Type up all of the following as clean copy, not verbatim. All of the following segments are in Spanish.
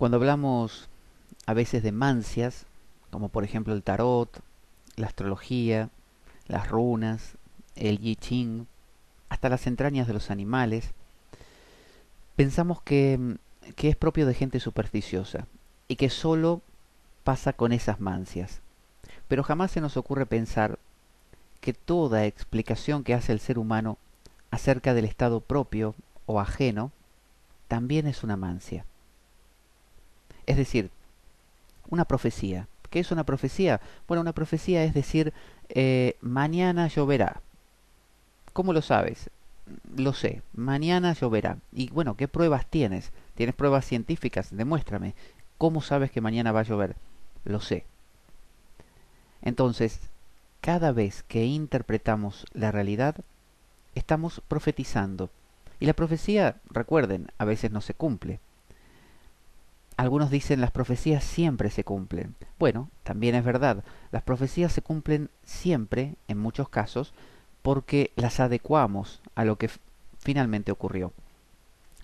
Cuando hablamos a veces de mancias, como por ejemplo el tarot, la astrología, las runas, el I Ching, hasta las entrañas de los animales, pensamos que es propio de gente supersticiosa y que solo pasa con esas mancias. Pero jamás se nos ocurre pensar que toda explicación que hace el ser humano acerca del estado propio o ajeno también es una mancia. Es decir, una profecía. ¿Qué es una profecía? Bueno, una profecía es decir, mañana lloverá. ¿Cómo lo sabes? Lo sé, mañana lloverá. Y bueno, ¿qué pruebas tienes? ¿Tienes pruebas científicas? Demuéstrame. ¿Cómo sabes que mañana va a llover? Lo sé. Entonces, cada vez que interpretamos la realidad, estamos profetizando. Y la profecía, recuerden, a veces no se cumple. Algunos dicen las profecías siempre se cumplen. Bueno, también es verdad, las profecías se cumplen siempre, en muchos casos, porque las adecuamos a lo que finalmente ocurrió.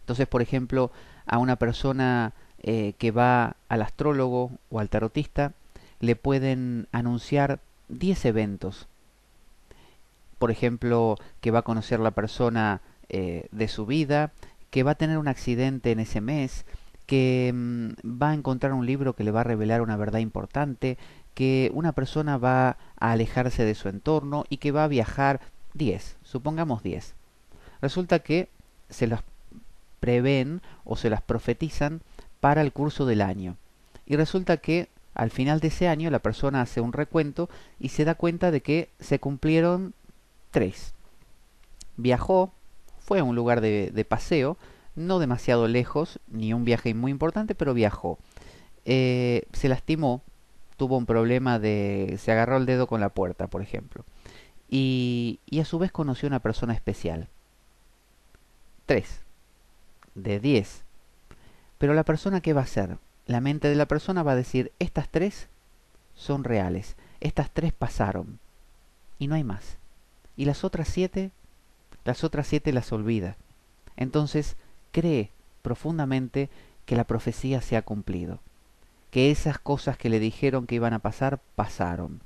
Entonces, por ejemplo, a una persona que va al astrólogo o al tarotista, le pueden anunciar 10 eventos. Por ejemplo, que va a conocer la persona de su vida, que va a tener un accidente en ese mes, que va a encontrar un libro que le va a revelar una verdad importante, que una persona va a alejarse de su entorno y que va a viajar 10, supongamos 10. Resulta que se las prevén o se las profetizan para el curso del año. Y resulta que al final de ese año la persona hace un recuento y se da cuenta de que se cumplieron 3. Viajó, fue a un lugar de paseo, no demasiado lejos, ni un viaje muy importante, pero viajó. Se lastimó, tuvo un problema de... se agarró el dedo con la puerta, por ejemplo. Y a su vez conoció a una persona especial. 3 de 10. Pero la persona, ¿qué va a hacer? La mente de la persona va a decir, estas 3 son reales, estas 3 pasaron, y no hay más. Y las otras 7 las olvida. Entonces cree profundamente que la profecía se ha cumplido, que esas cosas que le dijeron que iban a pasar, pasaron.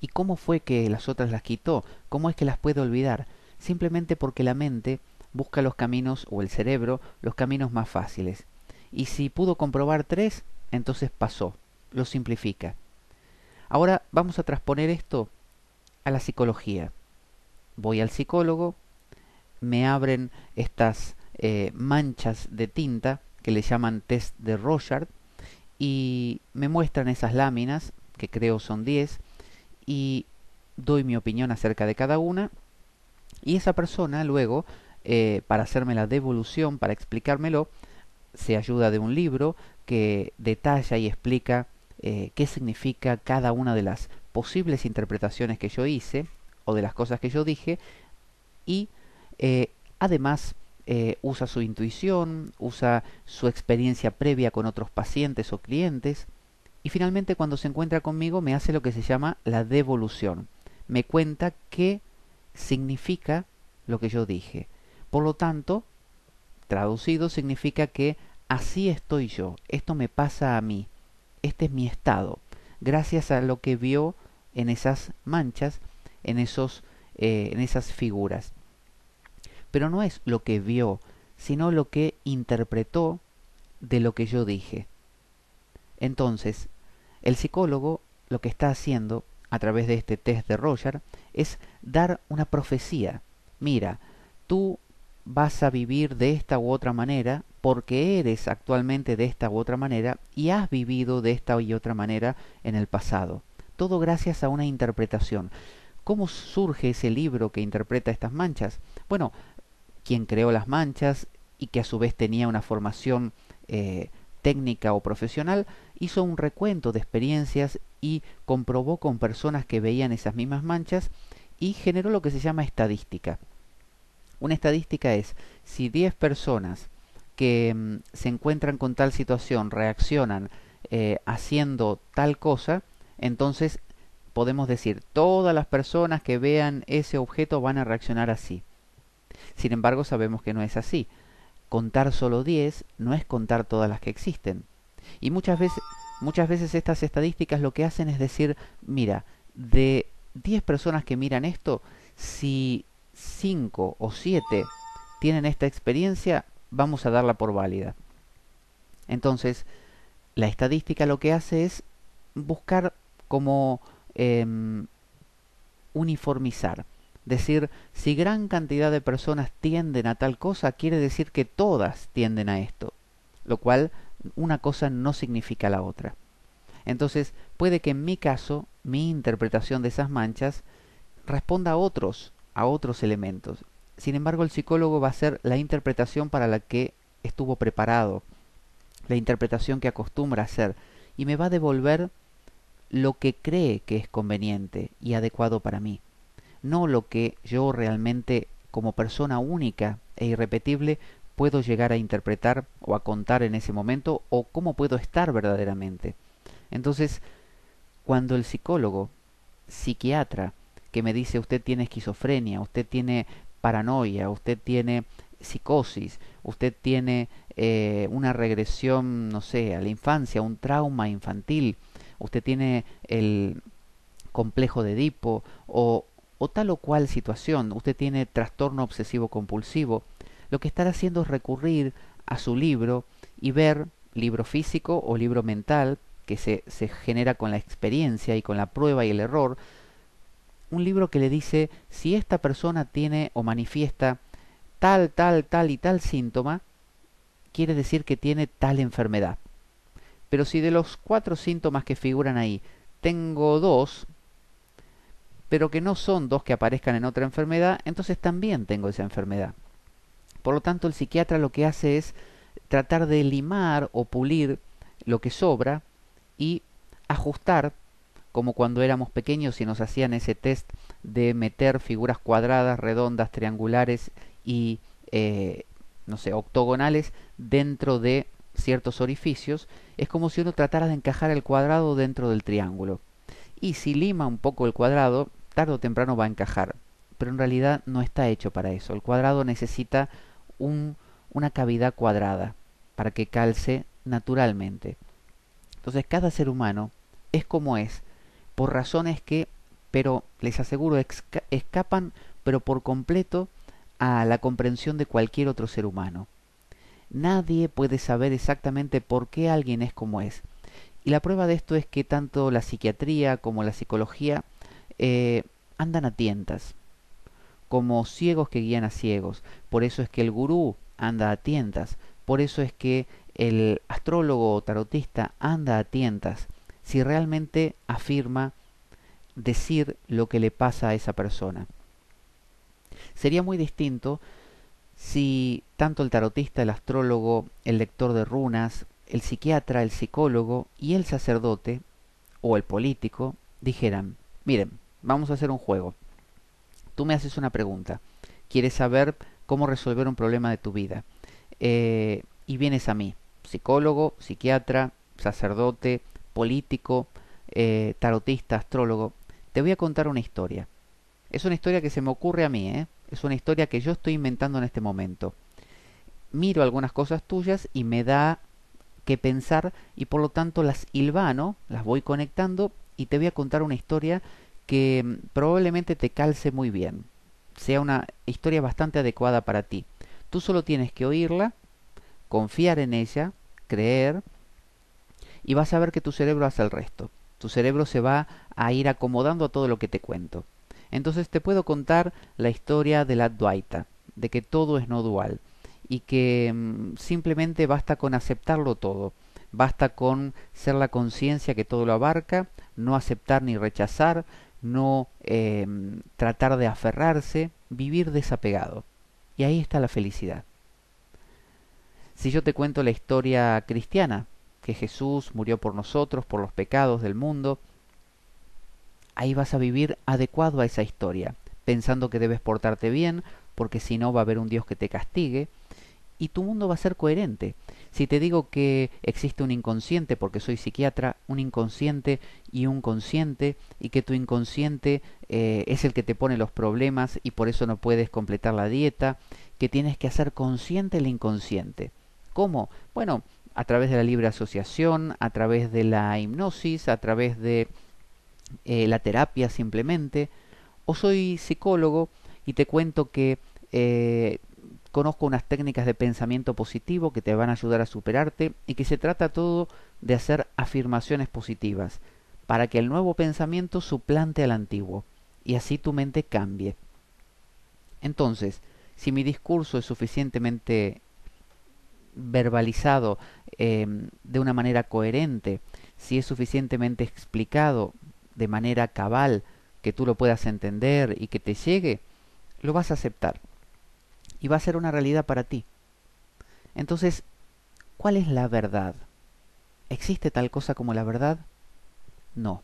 ¿Y cómo fue que las otras las quitó? ¿Cómo es que las puede olvidar? Simplemente porque la mente busca los caminos, o el cerebro, los caminos más fáciles. Y si pudo comprobar 3, entonces pasó, lo simplifica. Ahora vamos a transponer esto a la psicología. Voy al psicólogo, me abren estas manchas de tinta que le llaman test de Rorschach y me muestran esas láminas, que creo son 10, y doy mi opinión acerca de cada una, y esa persona luego, para hacerme la devolución, para explicármelo, se ayuda de un libro que detalla y explica qué significa cada una de las posibles interpretaciones que yo hice o de las cosas que yo dije, y además usa su intuición, usa su experiencia previa con otros pacientes o clientes, y finalmente cuando se encuentra conmigo me hace lo que se llama la devolución. Me cuenta qué significa lo que yo dije. Por lo tanto, traducido significa que así estoy yo, esto me pasa a mí, este es mi estado, gracias a lo que vio en esas manchas, en esas figuras. Pero no es lo que vio, sino lo que interpretó de lo que yo dije. Entonces, el psicólogo lo que está haciendo a través de este test de Rorschach es dar una profecía. Mira, tú vas a vivir de esta u otra manera porque eres actualmente de esta u otra manera y has vivido de esta y otra manera en el pasado. Todo gracias a una interpretación. ¿Cómo surge ese libro que interpreta estas manchas? Bueno, quien creó las manchas y que a su vez tenía una formación técnica o profesional, hizo un recuento de experiencias y comprobó con personas que veían esas mismas manchas y generó lo que se llama estadística. Una estadística es si 10 personas que se encuentran con tal situación reaccionan haciendo tal cosa, entonces podemos decir todas las personas que vean ese objeto van a reaccionar así. Sin embargo, sabemos que no es así. contar solo 10 no es contar todas las que existen. Y muchas veces estas estadísticas lo que hacen es decir, mira, de 10 personas que miran esto, si 5 o 7 tienen esta experiencia, vamos a darla por válida. Entonces, la estadística lo que hace es buscar como uniformizar. Decir, si gran cantidad de personas tienden a tal cosa, quiere decir que todas tienden a esto. Lo cual, una cosa no significa la otra. Entonces, puede que en mi caso, mi interpretación de esas manchas responda a otros elementos. Sin embargo, el psicólogo va a hacer la interpretación para la que estuvo preparado, la interpretación que acostumbra hacer, y me va a devolver lo que cree que es conveniente y adecuado para mí, no lo que yo realmente como persona única e irrepetible puedo llegar a interpretar o a contar en ese momento o cómo puedo estar verdaderamente. Entonces, cuando el psicólogo, psiquiatra, que me dice usted tiene esquizofrenia, usted tiene paranoia, usted tiene psicosis, usted tiene una regresión, no sé, a la infancia, un trauma infantil, usted tiene el complejo de Edipo o tal o cual situación, usted tiene trastorno obsesivo compulsivo, lo que estará haciendo es recurrir a su libro y ver, libro físico o libro mental, que se genera con la experiencia y con la prueba y el error, un libro que le dice si esta persona tiene o manifiesta tal y tal síntoma, quiere decir que tiene tal enfermedad. Pero si de los 4 síntomas que figuran ahí tengo 2, pero que no son 2 que aparezcan en otra enfermedad, entonces también tengo esa enfermedad. Por lo tanto, el psiquiatra lo que hace es tratar de limar o pulir lo que sobra y ajustar, como cuando éramos pequeños y nos hacían ese test de meter figuras cuadradas, redondas, triangulares y, no sé, octogonales dentro de ciertos orificios, es como si uno tratara de encajar el cuadrado dentro del triángulo. Y si lima un poco el cuadrado, tarde o temprano va a encajar. Pero en realidad no está hecho para eso. El cuadrado necesita una cavidad cuadrada para que calce naturalmente. Entonces cada ser humano es como es, por razones que, pero les aseguro, escapan, pero por completo, a la comprensión de cualquier otro ser humano. Nadie puede saber exactamente por qué alguien es como es. Y la prueba de esto es que tanto la psiquiatría como la psicología andan a tientas, como ciegos que guían a ciegos. Por eso es que el gurú anda a tientas, por eso es que el astrólogo o tarotista anda a tientas, si realmente afirma decir lo que le pasa a esa persona. Sería muy distinto si tanto el tarotista, el astrólogo, el lector de runas, el psiquiatra, el psicólogo y el sacerdote o el político dijeran, miren, vamos a hacer un juego. Tú me haces una pregunta, quieres saber cómo resolver un problema de tu vida y vienes a mí, psicólogo, psiquiatra, sacerdote, político, tarotista, astrólogo, te voy a contar una historia. Es una historia que se me ocurre a mí, ¿eh? Es una historia que yo estoy inventando en este momento. Miro algunas cosas tuyas y me da que pensar y por lo tanto las hilvano, las voy conectando y te voy a contar una historia que probablemente te calce muy bien, sea una historia bastante adecuada para ti. Tú solo tienes que oírla, confiar en ella, creer y vas a ver que tu cerebro hace el resto. Tu cerebro se va a ir acomodando a todo lo que te cuento. Entonces te puedo contar la historia de la Advaita, de que todo es no dual y que simplemente basta con aceptarlo todo. Basta con ser la conciencia que todo lo abarca, no aceptar ni rechazar, no tratar de aferrarse, vivir desapegado. Y ahí está la felicidad. Si yo te cuento la historia cristiana, que Jesús murió por nosotros, por los pecados del mundo, ahí vas a vivir adecuado a esa historia, pensando que debes portarte bien, porque si no va a haber un Dios que te castigue, y tu mundo va a ser coherente. Si te digo que existe un inconsciente, porque soy psiquiatra, un inconsciente y un consciente, y que tu inconsciente es el que te pone los problemas y por eso no puedes completar la dieta, que tienes que hacer consciente el inconsciente. ¿Cómo? Bueno, a través de la libre asociación, a través de la hipnosis, a través de la terapia simplemente. O soy psicólogo y te cuento que conozco unas técnicas de pensamiento positivo que te van a ayudar a superarte y que se trata todo de hacer afirmaciones positivas para que el nuevo pensamiento suplante al antiguo y así tu mente cambie. Entonces, si mi discurso es suficientemente verbalizado de una manera coherente, si es suficientemente explicado de manera cabal, que tú lo puedas entender y que te llegue, lo vas a aceptar y va a ser una realidad para ti. Entonces, ¿cuál es la verdad? ¿Existe tal cosa como la verdad? No.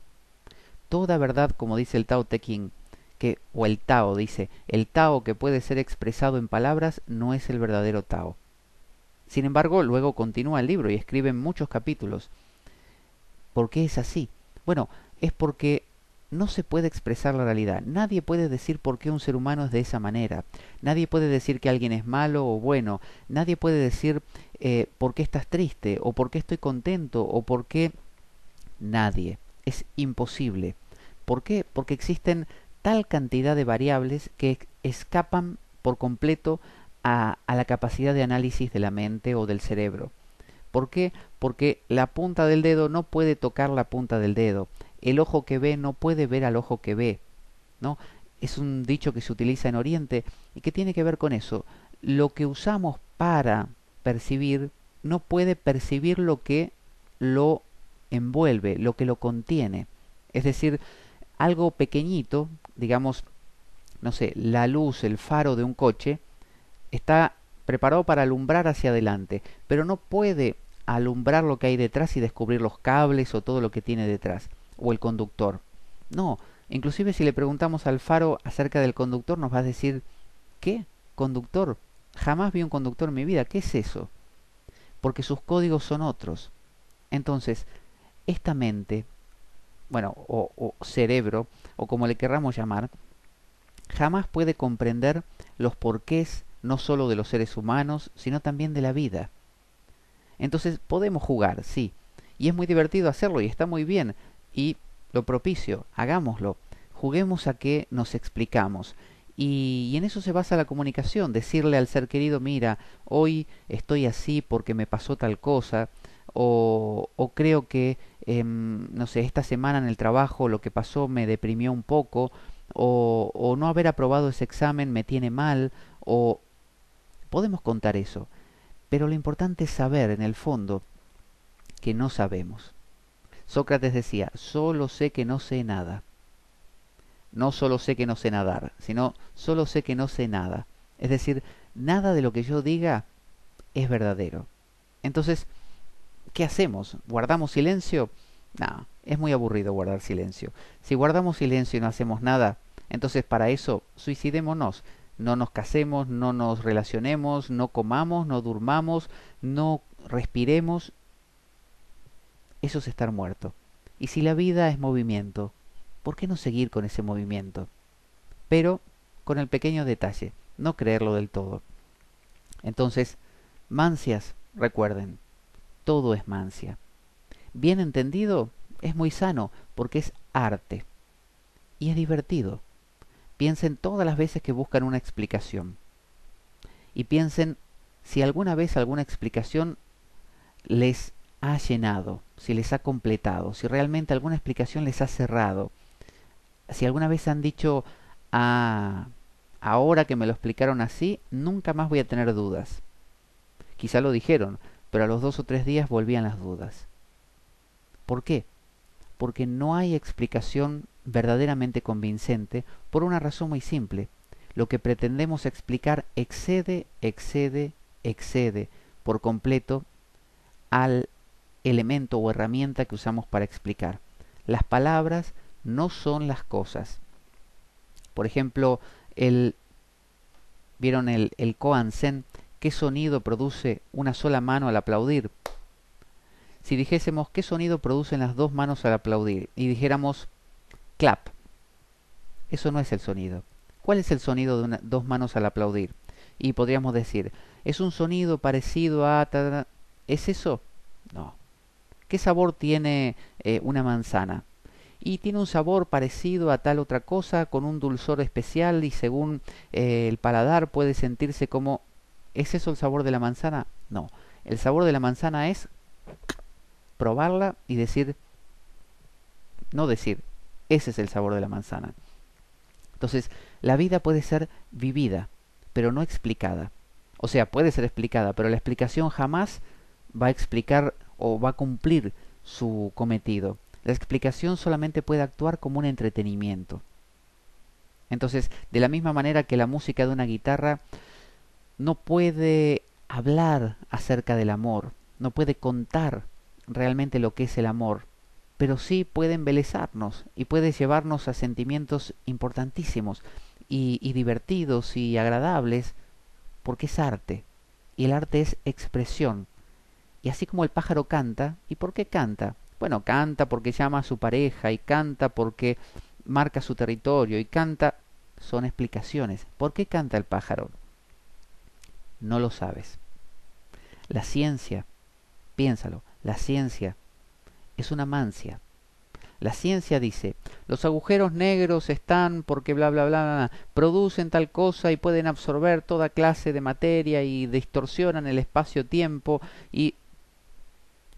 Toda verdad, como dice el Tao Te Ching, o el Tao dice, el Tao que puede ser expresado en palabras no es el verdadero Tao. Sin embargo, luego continúa el libro y escribe en muchos capítulos. ¿Por qué es así? Bueno, es porque no se puede expresar la realidad. Nadie puede decir por qué un ser humano es de esa manera. Nadie puede decir que alguien es malo o bueno. Nadie puede decir por qué estás triste o por qué estoy contento o por qué... Nadie. Es imposible. ¿Por qué? Porque existen tal cantidad de variables que escapan por completo a la capacidad de análisis de la mente o del cerebro. ¿Por qué? Porque la punta del dedo no puede tocar la punta del dedo. El ojo que ve no puede ver al ojo que ve, ¿no? Es un dicho que se utiliza en Oriente y que tiene que ver con eso. Lo que usamos para percibir no puede percibir lo que lo envuelve, lo que lo contiene. Es decir, algo pequeñito, digamos, no sé, la luz, el faro de un coche, está preparado para alumbrar hacia adelante, pero no puede alumbrar lo que hay detrás y descubrir los cables o todo lo que tiene detrás, o el conductor. No, inclusive si le preguntamos al faro acerca del conductor, nos va a decir, ¿qué? ¿Conductor? Jamás vi un conductor en mi vida, ¿qué es eso? Porque sus códigos son otros. Entonces, esta mente, bueno, o cerebro, o como le querramos llamar, jamás puede comprender los porqués no sólo de los seres humanos, sino también de la vida. Entonces podemos jugar, sí, y es muy divertido hacerlo y está muy bien, y lo propicio, hagámoslo, juguemos a que nos explicamos. Y en eso se basa la comunicación, decirle al ser querido, mira, hoy estoy así porque me pasó tal cosa, o creo que, no sé, esta semana en el trabajo lo que pasó me deprimió un poco, o no haber aprobado ese examen me tiene mal, o podemos contar eso. Pero lo importante es saber, en el fondo, que no sabemos. Sócrates decía, solo sé que no sé nada. No solo sé que no sé nadar, sino solo sé que no sé nada. Es decir, nada de lo que yo diga es verdadero. Entonces, ¿qué hacemos? ¿Guardamos silencio? No, es muy aburrido guardar silencio. Si guardamos silencio y no hacemos nada, entonces para eso suicidémonos. No nos casemos, no nos relacionemos, no comamos, no durmamos, no respiremos. Eso es estar muerto. Y si la vida es movimiento, ¿por qué no seguir con ese movimiento? Pero con el pequeño detalle, no creerlo del todo. Entonces, mancias, recuerden, todo es mancia. Bien entendido, es muy sano porque es arte y es divertido. Piensen todas las veces que buscan una explicación y piensen si alguna vez alguna explicación les ha llenado, si les ha completado, si realmente alguna explicación les ha cerrado, si alguna vez han dicho, ah, ahora que me lo explicaron así, nunca más voy a tener dudas. Quizá lo dijeron, pero a los 2 o 3 días volvían las dudas. ¿Por qué? Porque no hay explicación verdaderamente convincente por una razón muy simple. Lo que pretendemos explicar excede por completo al elemento o herramienta que usamos para explicar. Las palabras no son las cosas. Por ejemplo, ¿vieron el koan zen? ¿Qué sonido produce una sola mano al aplaudir? Si dijésemos qué sonido producen las dos manos al aplaudir y dijéramos clap, eso no es el sonido. ¿Cuál es el sonido de dos manos al aplaudir? Y podríamos decir, ¿es un sonido parecido a... ¿Es eso? No. ¿Qué sabor tiene una manzana? Y tiene un sabor parecido a tal otra cosa, con un dulzor especial y según el paladar puede sentirse como... ¿Es eso el sabor de la manzana? No. El sabor de la manzana es probarla y decir, no decir, ese es el sabor de la manzana. Entonces, la vida puede ser vivida, pero no explicada. O sea, puede ser explicada, pero la explicación jamás va a explicar o va a cumplir su cometido. La explicación solamente puede actuar como un entretenimiento. Entonces, de la misma manera que la música de una guitarra no puede hablar acerca del amor, no puede contar realmente lo que es el amor, pero sí puede embelezarnos y puede llevarnos a sentimientos importantísimos y divertidos y agradables, porque es arte, y el arte es expresión. Y así como el pájaro canta, ¿y por qué canta? Bueno, canta porque llama a su pareja, y canta porque marca su territorio, y canta... Son explicaciones. ¿Por qué canta el pájaro? No lo sabes. La ciencia, piénsalo, la ciencia es una mancia. La ciencia dice, los agujeros negros están porque bla bla bla, bla, producen tal cosa y pueden absorber toda clase de materia y distorsionan el espacio-tiempo y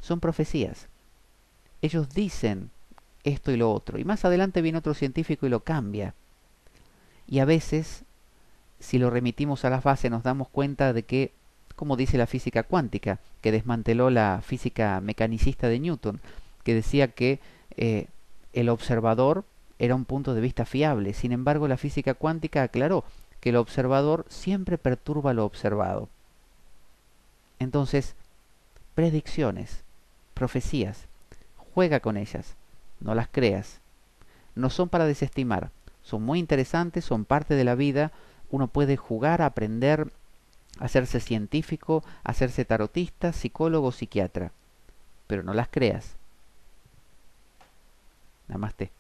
son profecías. Ellos dicen esto y lo otro y más adelante viene otro científico y lo cambia. Y a veces, si lo remitimos a las bases, nos damos cuenta de que, como dice la física cuántica, que desmanteló la física mecanicista de Newton, que decía que el observador era un punto de vista fiable. Sin embargo, la física cuántica aclaró que el observador siempre perturba lo observado. Entonces, predicciones, profecías, juega con ellas, no las creas. No son para desestimar, son muy interesantes, son parte de la vida. Uno puede jugar, aprender, hacerse científico, hacerse tarotista, psicólogo, psiquiatra, pero no las creas. Namaste.